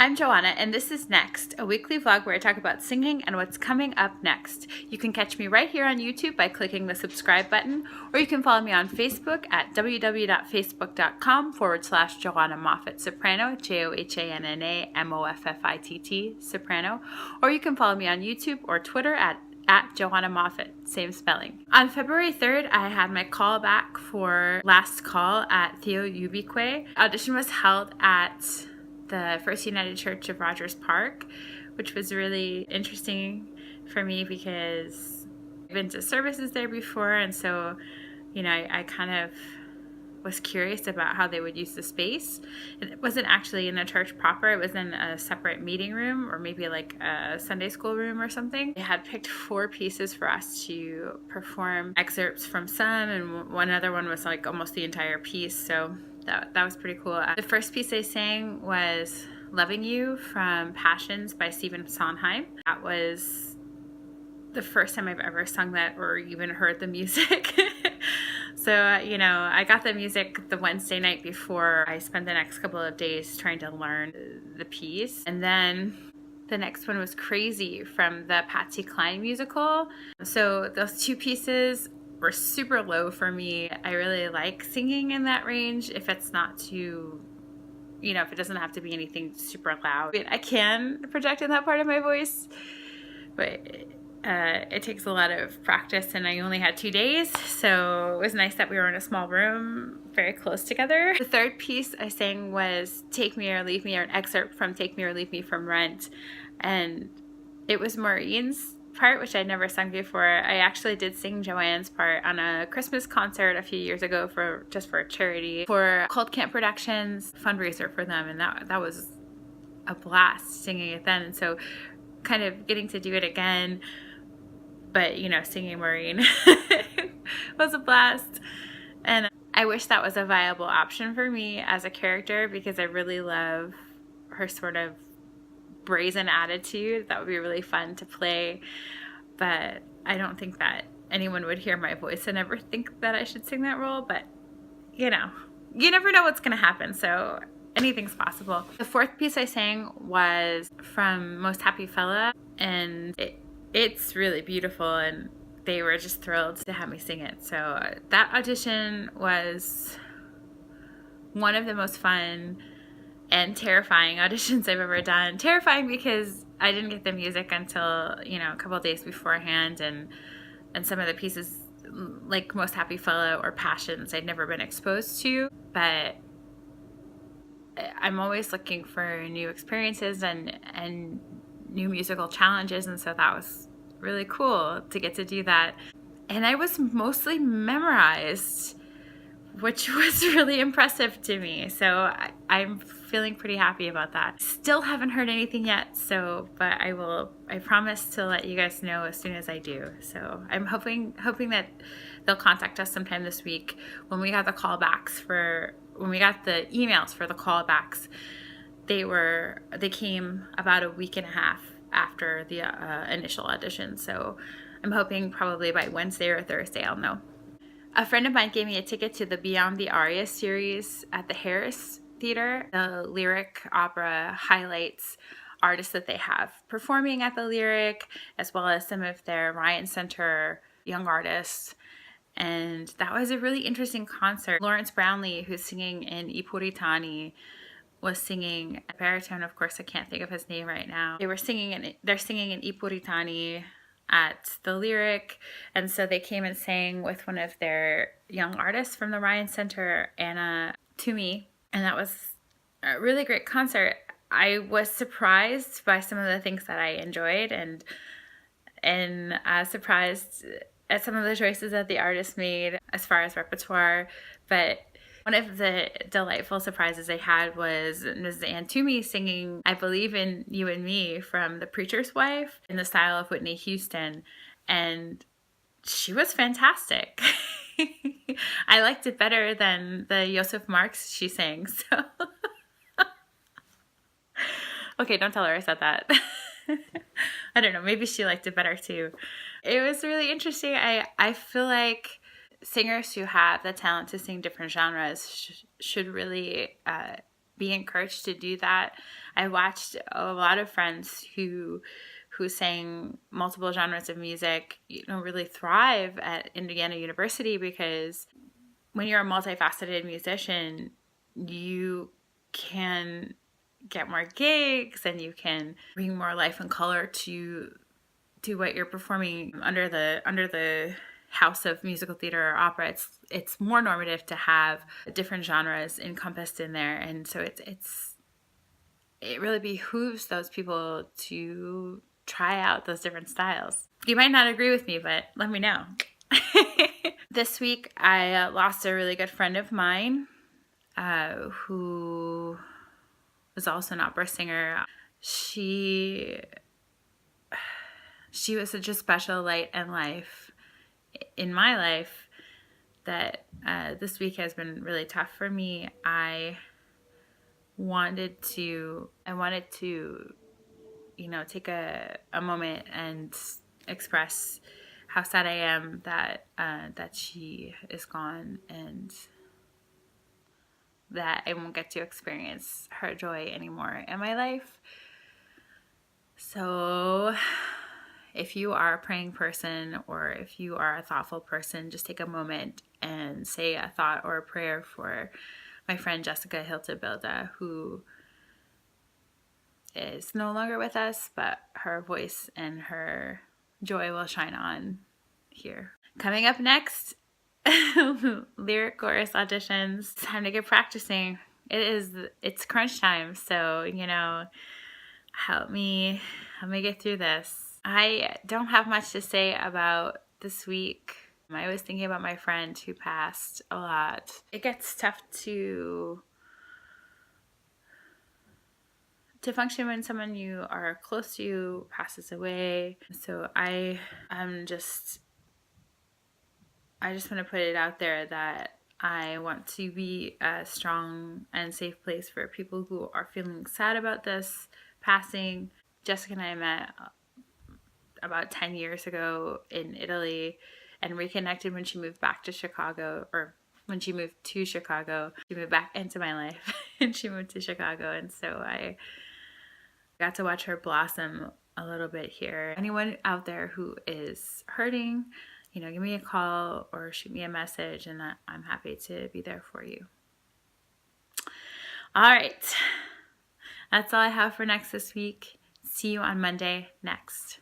I'm Joanna, and this is Next, a weekly vlog where I talk about singing and what's coming up next. You can catch me right here on YouTube by clicking the subscribe button, or you can follow me on Facebook at www.facebook.com/Joanna Moffett Soprano, Johanna Moffitt Soprano, or you can follow me on YouTube or Twitter at Johanna Moffett, same spelling. On February 3rd, I had my call back for Last Call at Theo Ubique. Audition was held at the First United Church of Rogers Park, which was really interesting for me because I've been to services there before, and so, I kind of was curious about how they would use the space. It wasn't actually in the church proper. It was in a separate meeting room, or maybe like a Sunday school room or something. They had picked 4 pieces for us to perform excerpts from some, and one other one was like almost the entire piece, so that was pretty cool. The first piece I sang was Loving You from Passions by Stephen Sondheim. That was the first time I've ever sung that or even heard the music. So, I got the music the Wednesday night before. I spent the next couple of days trying to learn the piece. And then the next one was Crazy from the Patsy Cline musical. So those 2 pieces were super low for me. I really like singing in that range if it's not too, if it doesn't have to be anything super loud. I can project in that part of my voice, but it takes a lot of practice, and I only had 2 days, so it was nice that we were in a small room very close together. The third piece I sang was Take Me or Leave Me, or an excerpt from Take Me or Leave Me from Rent, and it was Maureen's part, which I'd never sung before. I actually did sing Joanne's part on a Christmas concert a few years ago for a charity for Cold Camp Productions fundraiser for them, and that was a blast singing it then. And so kind of getting to do it again, but singing Maureen was a blast. And I wish that was a viable option for me as a character, because I really love her sort of brazen attitude. That would be really fun to play, but I don't think that anyone would hear my voice and ever think that I should sing that role. But you never know what's gonna happen, so anything's possible. The fourth piece I sang was from Most Happy Fella, and it's really beautiful, and they were just thrilled to have me sing it. So that audition was one of the most fun and terrifying auditions I've ever done. Terrifying because I didn't get the music until, a couple of days beforehand, and some of the pieces, like Most Happy Fella or Passions, I'd never been exposed to. But I'm always looking for new experiences and new musical challenges, and so that was really cool to get to do that. And I was mostly memorized, which was really impressive to me. So I'm feeling pretty happy about that. Still haven't heard anything yet, but I promise to let you guys know as soon as I do. So I'm hoping that they'll contact us sometime this week. When we got the emails for the callbacks, they came about a week and a half after the initial audition. So I'm hoping probably by Wednesday or Thursday I'll know. A friend of mine gave me a ticket to the Beyond the Aria series at the Harris Theater. The Lyric Opera highlights artists that they have performing at the Lyric, as well as some of their Ryan Center young artists. And that was a really interesting concert. Lawrence Brownlee, who's singing in I Puritani, was singing a baritone. Of course, I can't think of his name right now. They're singing in I Puritani at the Lyric, and so they came and sang with one of their young artists from the Ryan Center, Anna Toomey, and that was a really great concert. I was surprised by some of the things that I enjoyed, and surprised at some of the choices that the artist made as far as repertoire. But one of the delightful surprises I had was Mrs. Ann Toomey singing I Believe in You and Me from The Preacher's Wife in the style of Whitney Houston, and she was fantastic. I liked it better than the Joseph Marx she sang, so okay, don't tell her I said that. I don't know, maybe she liked it better too. It was really interesting. I feel like singers who have the talent to sing different genres should really be encouraged to do that. I watched a lot of friends who sang multiple genres of music, really thrive at Indiana University, because when you're a multifaceted musician, you can get more gigs and you can bring more life and color to what you're performing under the house of musical theater or opera. It's more normative to have different genres encompassed in there, and so it really behooves those people to try out those different styles. You might not agree with me, but let me know. This week, I lost a really good friend of mine who was also an opera singer. She was such a special light and life in my life that this week has been really tough for me. I wanted to take a moment and express how sad I am that she is gone, and that I won't get to experience her joy anymore in my life. So if you are a praying person, or if you are a thoughtful person, just take a moment and say a thought or a prayer for my friend Jessica Hiltebilda, who is no longer with us, but her voice and her joy will shine on here. Coming up next, lyric chorus auditions. It's time to get practicing. It's crunch time, so help me get through this. I don't have much to say about this week. I was thinking about my friend who passed a lot. It gets tough to function when someone you are close to passes away. So I just want to put it out there that I want to be a strong and safe place for people who are feeling sad about this passing. Jessica and I met about 10 years ago in Italy and reconnected when she moved back to Chicago, or when she moved to Chicago. She moved back into my life and she moved to Chicago, and so I got to watch her blossom a little bit here. Anyone out there who is hurting, give me a call or shoot me a message, and I'm happy to be there for you. All right. That's all I have for next this week. See you on Monday next.